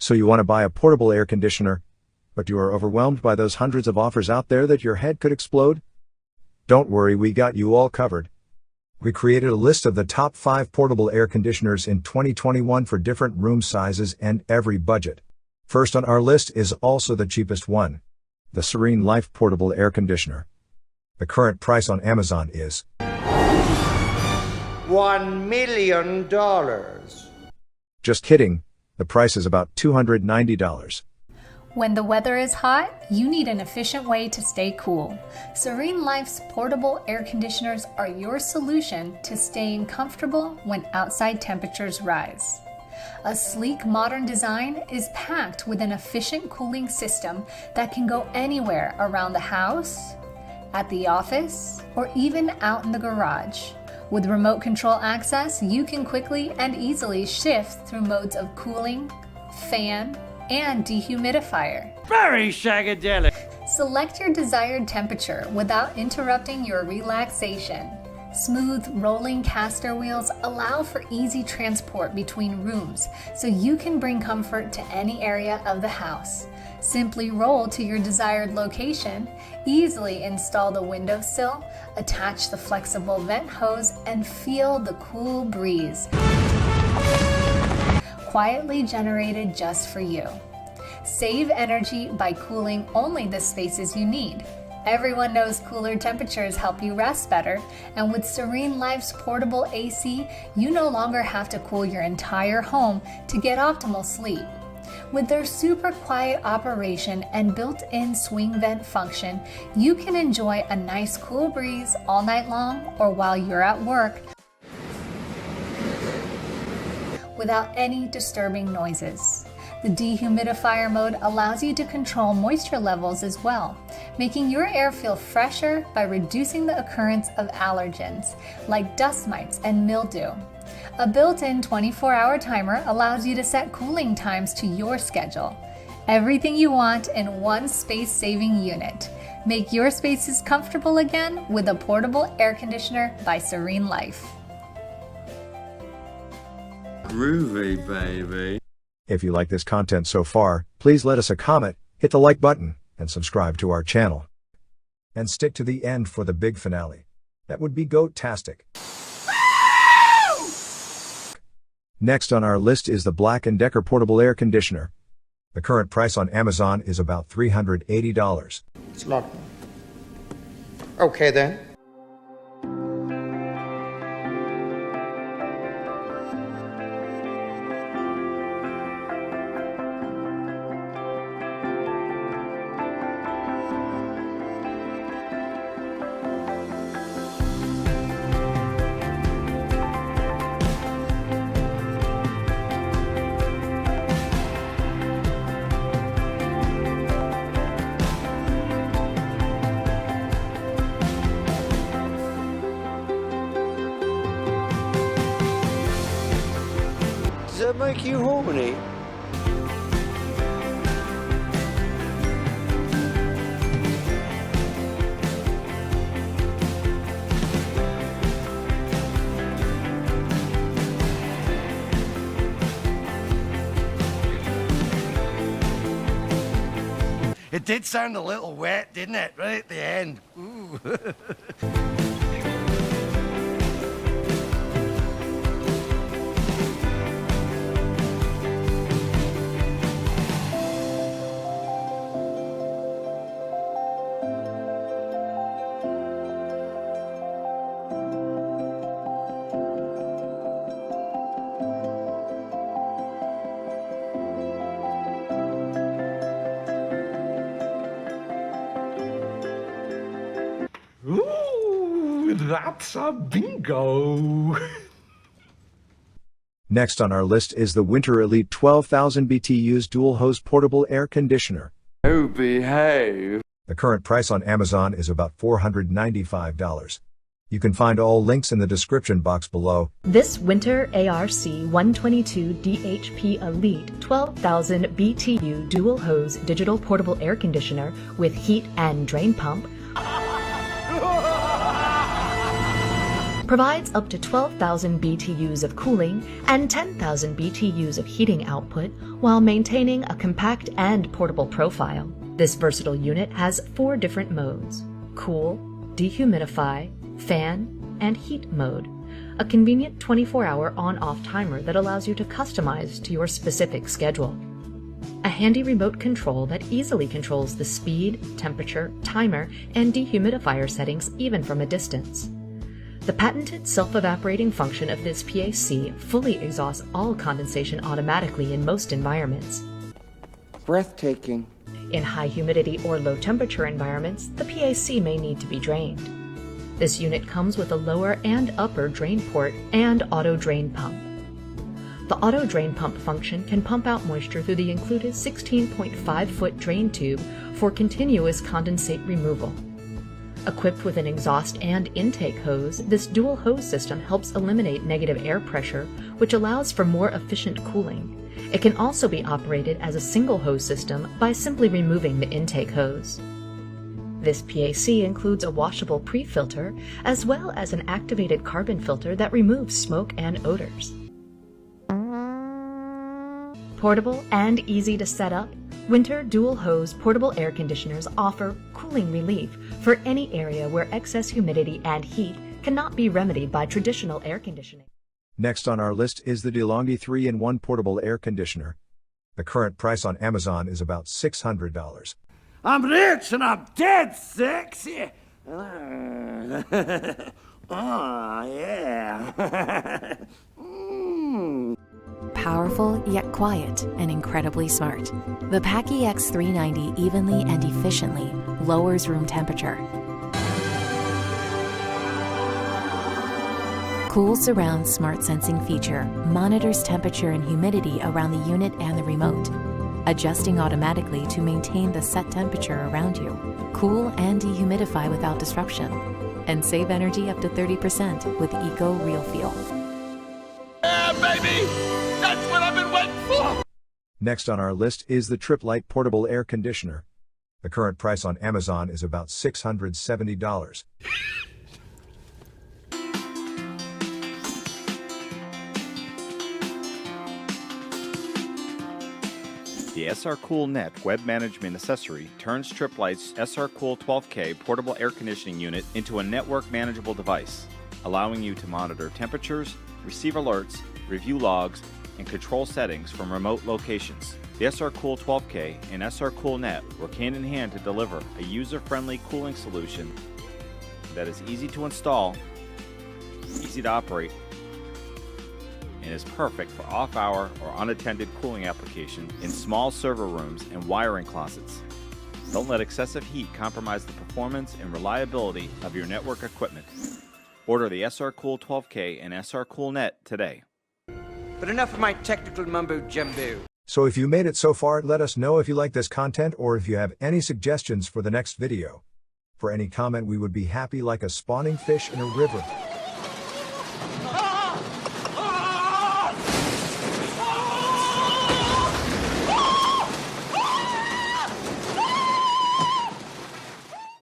So you want to buy a portable air conditioner, but you are overwhelmed by those hundreds of offers out there that your head could explode? Don't worry, we got you all covered. We created a list of the top 5 portable air conditioners in 2021 for different room sizes and every budget. First on our list is also the cheapest one, the Serene Life portable air conditioner. The current price on Amazon is $1 million. Just kidding, the price is about $290. When the weather is hot, you need an efficient way to stay cool. Serene Life's portable air conditioners are your solution to staying comfortable when outside temperatures rise. A sleek, modern design is packed with an efficient cooling system that can go anywhere around the house, at the office, or even out in the garage. With remote control access, you can quickly and easily shift through modes of cooling, fan, and dehumidifier. Very shagadelic. Select your desired temperature without interrupting your relaxation. Smooth rolling caster wheels allow for easy transport between rooms, so you can bring comfort to any area of the house. Simply roll to your desired location, easily install the windowsill, attach the flexible vent hose, and feel the cool breeze, quietly generated just for you. Save energy by cooling only the spaces you need. Everyone knows cooler temperatures help you rest better, and with Serene Life's portable AC, you no longer have to cool your entire home to get optimal sleep. With their super quiet operation and built-in swing vent function, you can enjoy a nice cool breeze all night long or while you're at work without any disturbing noises. The dehumidifier mode allows you to control moisture levels as well, making your air feel fresher by reducing the occurrence of allergens like dust mites and mildew. A built-in 24-hour timer allows you to set cooling times to your schedule. Everything you want in one space-saving unit. Make your spaces comfortable again with a portable air conditioner by Serene Life. Groovy, baby. If you like this content so far, please let us a comment, hit the like button, and subscribe to our channel. And stick to the end for the big finale. That would be goat-tastic. Next on our list is the Black & Decker portable air conditioner. The current price on Amazon is about $380. It's a lot. Okay then. Does that make you horny? It did sound a little wet, didn't it? Right at the end. Ooh. Ooh, that's a bingo. Next on our list is the Winter Elite 12,000 BTUs dual hose portable air conditioner. Oh, behave. The current price on Amazon is about $495. You can find all links in the description box below. This winter ARC 122 DHP Elite 12,000 BTU dual hose digital portable air conditioner with heat and drain pump provides up to 12,000 BTUs of cooling and 10,000 BTUs of heating output while maintaining a compact and portable profile. This versatile unit has 4 different modes: cool, dehumidify, fan, and heat mode. A convenient 24-hour on-off timer that allows you to customize to your specific schedule. A handy remote control that easily controls the speed, temperature, timer, and dehumidifier settings even from a distance. The patented self-evaporating function of this PAC fully exhausts all condensation automatically in most environments. Breathtaking. In high humidity or low temperature environments, the PAC may need to be drained. This unit comes with a lower and upper drain port and auto drain pump. The auto drain pump function can pump out moisture through the included 16.5-foot drain tube for continuous condensate removal. Equipped with an exhaust and intake hose, this dual hose system helps eliminate negative air pressure, which allows for more efficient cooling. It can also be operated as a single hose system by simply removing the intake hose. This PAC includes a washable pre-filter as well as an activated carbon filter that removes smoke and odors. Portable and easy to set up, winter dual hose portable air conditioners offer cooling relief for any area where excess humidity and heat cannot be remedied by traditional air conditioning. Next on our list is the DeLonghi 3-in-1 portable air conditioner. The current price on Amazon is about $600. I'm rich and I'm dead sexy. Oh, yeah. Powerful yet quiet and incredibly smart. The PAC-E X390 evenly and efficiently lowers room temperature. Cool Surround smart sensing feature monitors temperature and humidity around the unit and the remote, adjusting automatically to maintain the set temperature around you. Cool and dehumidify without disruption, and save energy up to 30% with Eco Real Feel. Yeah, baby! That's what I've been waiting for! Next on our list is the Triplite portable air conditioner. The current price on Amazon is about $670. The SRCOOL Net web management accessory turns Triplite's SRCOOL 12K portable air conditioning unit into a network manageable device, allowing you to monitor temperatures, receive alerts, review logs, and control settings from remote locations. The SRCOOL 12K and SRCOOL Net work hand in hand to deliver a user-friendly cooling solution that is easy to install, easy to operate, and is perfect for off-hour or unattended cooling application in small server rooms and wiring closets. Don't let excessive heat compromise the performance and reliability of your network equipment. Order the SRCOOL 12K and SRCOOL Net today. But enough of my technical mumbo-jumbo. So if you made it so far, let us know if you like this content or if you have any suggestions for the next video. For any comment, we would be happy like a spawning fish in a river.